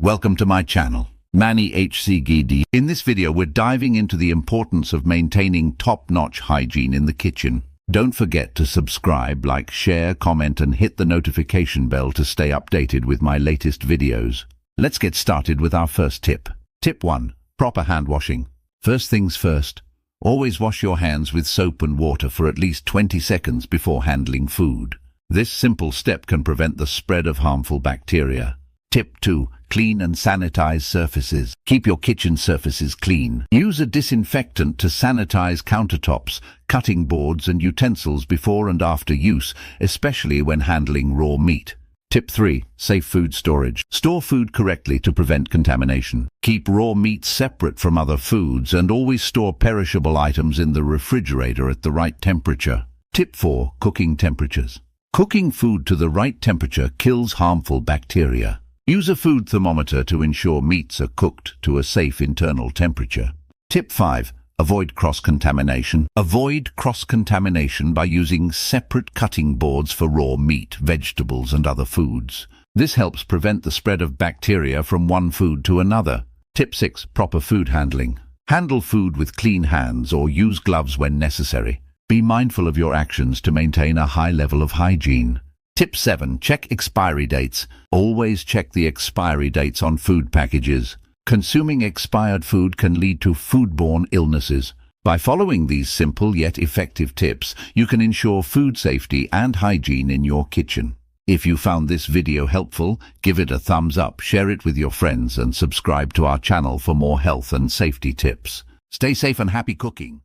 Welcome to my channel, Manny HCGD. In this video, we're diving into the importance of maintaining top-notch hygiene in the kitchen. Don't forget to subscribe, like, share, comment, and hit the notification bell to stay updated with my latest videos. Let's get started with our first tip. Tip 1. Proper hand washing. First things first, always wash your hands with soap and water for at least 20 seconds before handling food. This simple step can prevent the spread of harmful bacteria. Tip 2. Clean and sanitize surfaces. Keep your kitchen surfaces clean. Use a disinfectant to sanitize countertops, cutting boards, and utensils before and after use, especially when handling raw meat. Tip 3. Safe food storage. Store food correctly to prevent contamination. Keep raw meat separate from other foods and always store perishable items in the refrigerator at the right temperature. Tip 4. Cooking temperatures. Cooking food to the right temperature kills harmful bacteria. Use a food thermometer to ensure meats are cooked to a safe internal temperature. Tip 5. Avoid cross-contamination. Avoid cross-contamination by using separate cutting boards for raw meat, vegetables, and other foods. This helps prevent the spread of bacteria from one food to another. Tip 6. Proper food handling. Handle food with clean hands or use gloves when necessary. Be mindful of your actions to maintain a high level of hygiene. Tip 7. Check expiry dates. Always check the expiry dates on food packages. Consuming expired food can lead to foodborne illnesses. By following these simple yet effective tips, you can ensure food safety and hygiene in your kitchen. If you found this video helpful, give it a thumbs up, share it with your friends, and subscribe to our channel for more health and safety tips. Stay safe and happy cooking.